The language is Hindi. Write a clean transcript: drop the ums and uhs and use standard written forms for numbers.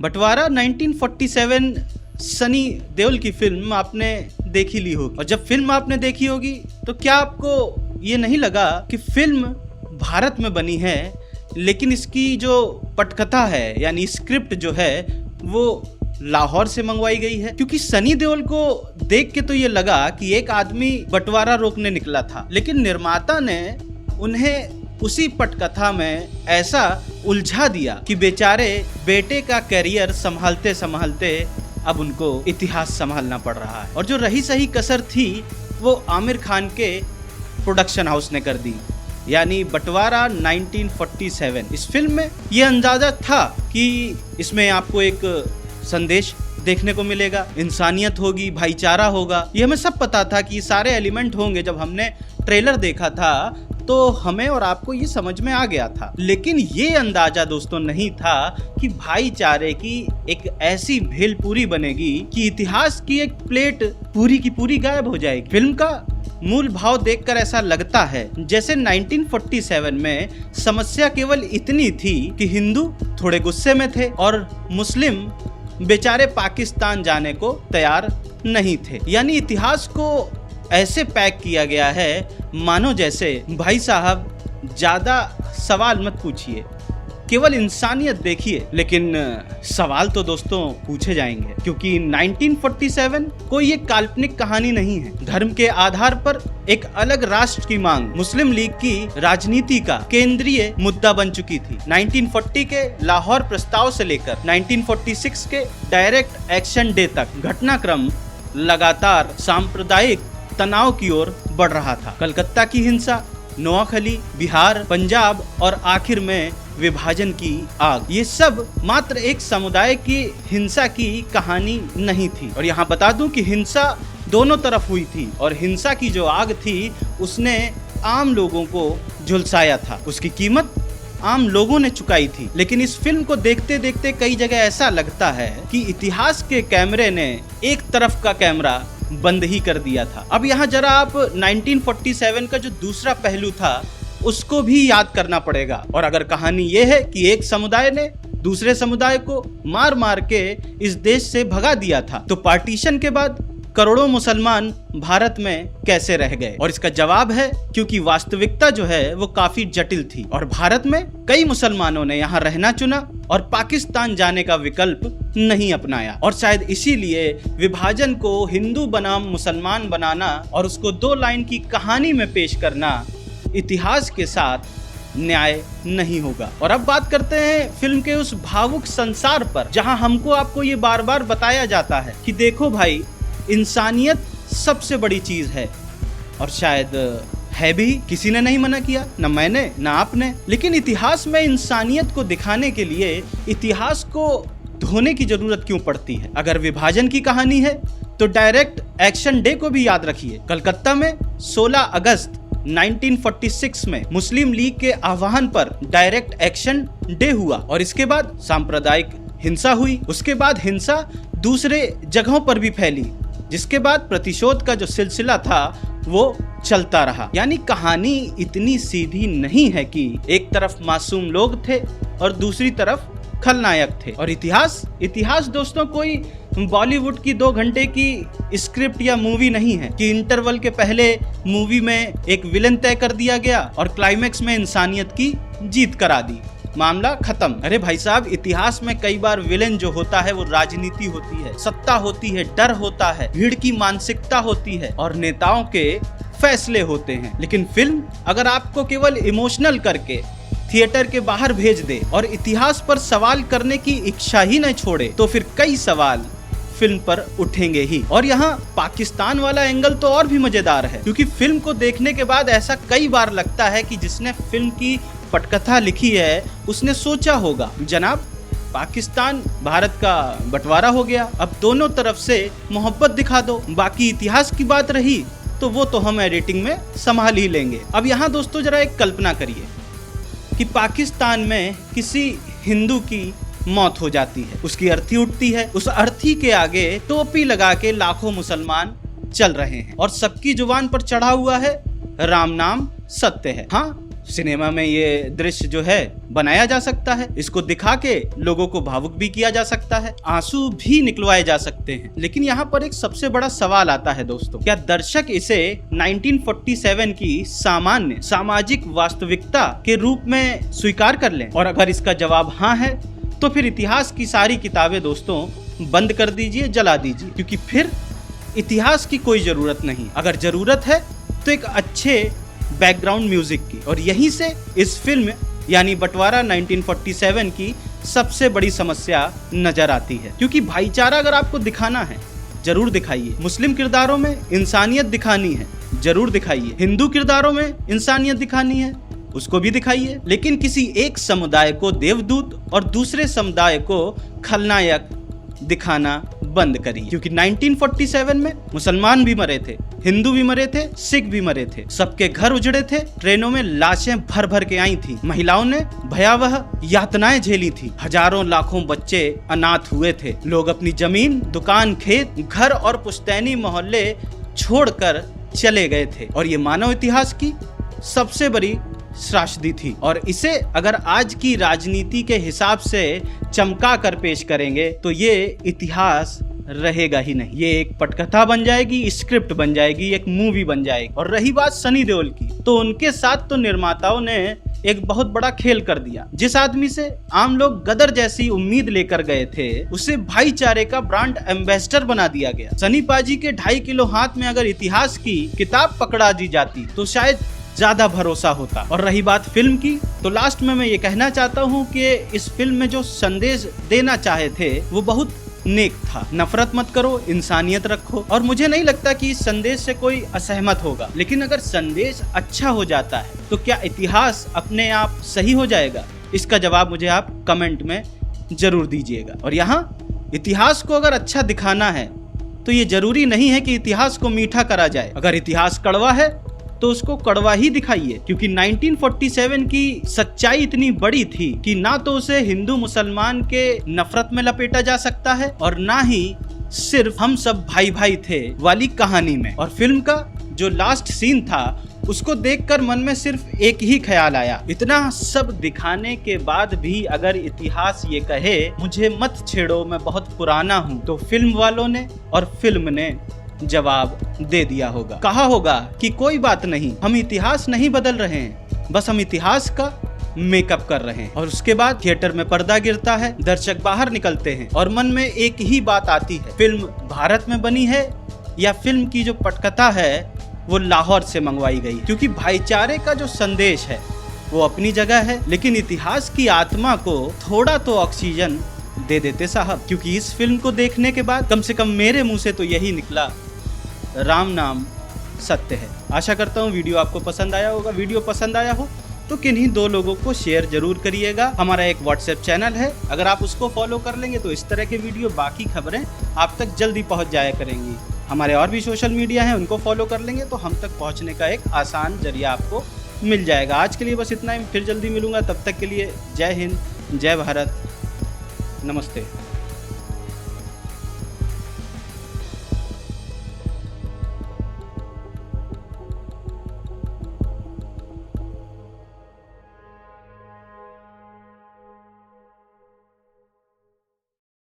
बंटवारा 1947 सनी देओल की फिल्म आपने देखी ली होगी, और जब फिल्म आपने देखी होगी तो क्या आपको ये नहीं लगा कि फिल्म भारत में बनी है, लेकिन इसकी जो पटकथा है यानी स्क्रिप्ट जो है वो लाहौर से मंगवाई गई है? क्योंकि सनी देओल को देख के तो ये लगा कि एक आदमी बंटवारा रोकने निकला था, लेकिन निर्माता ने उन्हें उसी पटकथा में ऐसा उलझा दिया कि बेचारे बेटे का करियर संभालते संभालते अब उनको इतिहास संभालना पड़ रहा है। और जो रही सही कसर थी वो आमिर खान के प्रोडक्शन हाउस ने कर दी, यानी बंटवारा 1947। इस फिल्म में ये अंदाजा था कि इसमें आपको एक संदेश देखने को मिलेगा, इंसानियत होगी, भाईचारा होगा। ये हमें सब पता था कि ये सारे एलिमेंट होंगे। जब हमने ट्रेलर देखा था तो हमें और आपको ये समझ में आ गया था, लेकिन ये अंदाजा दोस्तों नहीं था कि भाईचारे की एक ऐसी भेलपूरी बनेगी कि इतिहास की एक प्लेट पूरी की पूरी गायब हो जाएगी। फिल्म का मूल भाव देखकर ऐसा लगता है जैसे 1947 में समस्या केवल इतनी थी कि हिंदू थोड़े गुस्से में थे और मुस्लिम बेचारे पाकिस्तान जाने को तैयार नहीं थे। यानी इतिहास को ऐसे पैक किया गया है मानो जैसे भाई साहब ज्यादा सवाल मत पूछिए, केवल इंसानियत देखिए। लेकिन सवाल तो दोस्तों पूछे जाएंगे, क्योंकि 1947 कोई एक काल्पनिक कहानी नहीं है। धर्म के आधार पर एक अलग राष्ट्र की मांग मुस्लिम लीग की राजनीति का केंद्रीय मुद्दा बन चुकी थी। 1940 के लाहौर प्रस्ताव से लेकर 1946 के डायरेक्ट एक्शन डे तक घटनाक्रम लगातार सांप्रदायिक तनाव की ओर बढ़ रहा था। कलकत्ता की हिंसा, नोआखली, बिहार, पंजाब और आखिर में विभाजन की आग, ये सब मात्र एक समुदाय की हिंसा की कहानी नहीं थी। और यहाँ बता दूं कि हिंसा दोनों तरफ हुई थी, और हिंसा की जो आग थी उसने आम लोगों को झुलसाया था, उसकी कीमत आम लोगों ने चुकाई थी। लेकिन इस फिल्म को देखते देखते कई जगह ऐसा लगता है कि इतिहास के कैमरे ने एक तरफ का कैमरा बंद ही कर दिया था। अब यहाँ जरा आप 1947 का जो दूसरा पहलू था उसको भी याद करना पड़ेगा। और अगर कहानी ये है कि एक समुदाय ने दूसरे समुदाय को मार मार के इस देश से भगा दिया था, तो पार्टीशन के बाद करोड़ों मुसलमान भारत में कैसे रह गए? और इसका जवाब है क्योंकि वास्तविकता जो है वो काफी जटिल थी, और भारत में कई मुसलमानों ने यहाँ रहना चुना और पाकिस्तान जाने का विकल्प नहीं अपनाया। और शायद इसीलिए विभाजन को हिंदू बनाम मुसलमान बनाना और उसको दो लाइन की कहानी में पेश करना इतिहास के साथ न्याय नहीं होगा। और अब बात करते हैं फिल्म के उस भावुक संसार पर, जहां हमको आपको ये बार बार बताया जाता है कि देखो भाई, इंसानियत सबसे बड़ी चीज है। और शायद है भी, किसी ने नहीं मना किया, न मैंने न आपने। लेकिन इतिहास में इंसानियत को दिखाने के लिए इतिहास को धोने की जरूरत क्यों पड़ती है? अगर विभाजन की कहानी है तो डायरेक्ट एक्शन डे को भी याद रखिए। कलकत्ता में 16 अगस्त 1946 में मुस्लिम लीग के आह्वान पर डायरेक्ट एक्शन डे हुआ, और इसके बाद सांप्रदायिक हिंसा हुई। उसके बाद हिंसा दूसरे जगहों पर भी फैली, जिसके बाद प्रतिशोध का जो सिलसिला था वो चलता रहा। यानी कहानी इतनी सीधी नहीं है कि एक तरफ मासूम लोग थे और दूसरी तरफ खलनायक थे। और इतिहास दोस्तों कोई बॉलीवुड की 2 घंटे की स्क्रिप्ट या मूवी नहीं है कि इंटरवल के पहले मूवी में एक विलन तय कर दिया गया और क्लाइमेक्स में इंसानियत की जीत करा दी, मामला खत्म। अरे भाई साहब, इतिहास में कई बार विलेन जो होता है वो राजनीति होती है, सत्ता होती है, डर होता है, भीड़ की मानसिकता होती है और नेताओं के फैसले होते हैं। लेकिन फिल्म अगर आपको केवल इमोशनल करके थिएटर के बाहर भेज दे और इतिहास पर सवाल करने की इच्छा ही न छोड़े, तो फिर कई सवाल फिल्म पर उठेंगे ही। और यहाँ पाकिस्तान वाला एंगल तो और भी मजेदार है, क्योंकि फिल्म को देखने के बाद ऐसा कई बार लगता है कि जिसने फिल्म की पटकथा लिखी है उसने सोचा होगा, जनाब पाकिस्तान भारत का बंटवारा हो गया, अब दोनों तरफ से मोहब्बत दिखा दो, बाकी इतिहास की बात रही तो वो तो हम एडिटिंग में संभाल ही लेंगे। अब यहाँ दोस्तों जरा एक कल्पना करिए कि पाकिस्तान में किसी हिंदू की मौत हो जाती है, उसकी अर्थी उठती है, उस अर्थी के आगे टोपी लगा के लाखों मुसलमान चल रहे हैं और सबकी जुबान पर चढ़ा हुआ है राम नाम सत्य है। हाँ, सिनेमा में ये दृश्य जो है बनाया जा सकता है, इसको दिखा के लोगों को भावुक भी किया जा सकता है, आंसू भी निकलवाए जा सकते हैं। लेकिन यहाँ पर एक सबसे बड़ा सवाल आता है दोस्तों, क्या दर्शक इसे 1947 की सामान्य सामाजिक वास्तविकता के रूप में स्वीकार कर लें? और अगर इसका जवाब हाँ है तो फिर इतिहास की सारी किताबें दोस्तों बंद कर दीजिए, जला दीजिए, क्योंकि फिर इतिहास की कोई जरूरत नहीं। अगर जरूरत है तो एक अच्छे बैकग्राउंड म्यूजिक की, और यहीं से इस फिल्म यानी बंटवारा 1947 की सबसे बड़ी समस्या नजर आती है। क्योंकि भाईचारा अगर आपको दिखाना है जरूर दिखाइए, मुस्लिम किरदारों में इंसानियत दिखानी है जरूर दिखाइए, हिंदू किरदारों में इंसानियत दिखानी है उसको भी दिखाइए, लेकिन किसी एक समुदाय को देवदूत और दूसरे समुदाय को खलनायक दिखाना बंद करिए। क्योंकि 1947 में मुसलमान भी मरे थे, हिंदू भी मरे थे, सिख भी मरे थे, सबके घर उजड़े थे, ट्रेनों में लाशें भर भर के आई थी, महिलाओं ने भयावह यातनाएं झेली थी, हजारों लाखों बच्चे अनाथ हुए थे, लोग अपनी जमीन, दुकान, खेत, घर और पुश्तैनी मोहल्ले छोड़कर चले गए थे। और ये मानव इतिहास की सबसे बड़ी त्रासदी थी। और इसे अगर आज की राजनीति के हिसाब से चमका कर पेश करेंगे तो ये इतिहास रहेगा ही नहीं, ये एक पटकथा बन जाएगी, स्क्रिप्ट बन जाएगी, एक मूवी बन जाएगी। और रही बात सनी देओल की, तो उनके साथ तो निर्माताओं ने एक बहुत बड़ा खेल कर दिया। जिस आदमी से आम लोग गदर जैसी उम्मीद लेकर गए थे, उसे भाईचारे का ब्रांड एम्बेसडर बना दिया गया। सनी पाजी के 2.5 किलो हाथ में अगर इतिहास की किताब पकड़ा दी जाती तो शायद ज्यादा भरोसा होता। और रही बात फिल्म की, तो लास्ट में मैं ये कहना चाहता हूँ कि इस फिल्म में जो संदेश देना चाहे थे वो बहुत नेक था। नफरत मत करो, इंसानियत रखो। और मुझे नहीं लगता कि इस संदेश से कोई असहमत होगा, लेकिन अगर संदेश अच्छा हो जाता है तो क्या इतिहास अपने आप सही हो जाएगा? इसका जवाब मुझे आप कमेंट में जरूर दीजिएगा। और यहाँ इतिहास को अगर अच्छा दिखाना है तो ये जरूरी नहीं है कि इतिहास को मीठा करा जाए। अगर इतिहास कड़वा है तो उसको कड़वा ही दिखाइए, क्योंकि 1947 की सच्चाई इतनी बड़ी थी कि ना तो उसे हिंदू मुसलमान के नफरत में लपेटा जा सकता है और ना ही सिर्फ हम सब भाई भाई थे वाली कहानी में। और फिल्म का जो लास्ट सीन था उसको देखकर मन में सिर्फ एक ही ख्याल आया, इतना सब दिखाने के बाद भी अगर इतिहास ये कहे मुझे मत छेड़ो मैं बहुत पुराना हूँ, तो फिल्म वालों ने और फिल्म ने जवाब दे दिया होगा, कहा होगा कि कोई बात नहीं, हम इतिहास नहीं बदल रहे हैं, बस हम इतिहास का मेकअप कर रहे हैं। और उसके बाद थिएटर में पर्दा गिरता है, दर्शक बाहर निकलते हैं और मन में एक ही बात आती है, फिल्म भारत में बनी है या फिल्म की जो पटकथा है वो लाहौर से मंगवाई गई। क्योंकि भाईचारे का जो संदेश है वो अपनी जगह है, लेकिन इतिहास की आत्मा को थोड़ा तो ऑक्सीजन दे देते साहब। क्योंकि इस फिल्म को देखने के बाद कम से कम मेरे मुंह से तो यही निकला, राम नाम सत्य है। आशा करता हूँ वीडियो आपको पसंद आया होगा। वीडियो पसंद आया हो तो किन्हीं 2 लोगों को शेयर जरूर करिएगा। हमारा एक व्हाट्सएप चैनल है, अगर आप उसको फॉलो कर लेंगे तो इस तरह के वीडियो, बाकी खबरें आप तक जल्दी पहुँच जाया करेंगी। हमारे और भी सोशल मीडिया हैं, उनको फॉलो कर लेंगे तो हम तक पहुँचने का एक आसान जरिया आपको मिल जाएगा। आज के लिए बस इतना ही, फिर जल्दी मिलूंगा, तब तक के लिए जय हिंद, जय भारत, नमस्ते।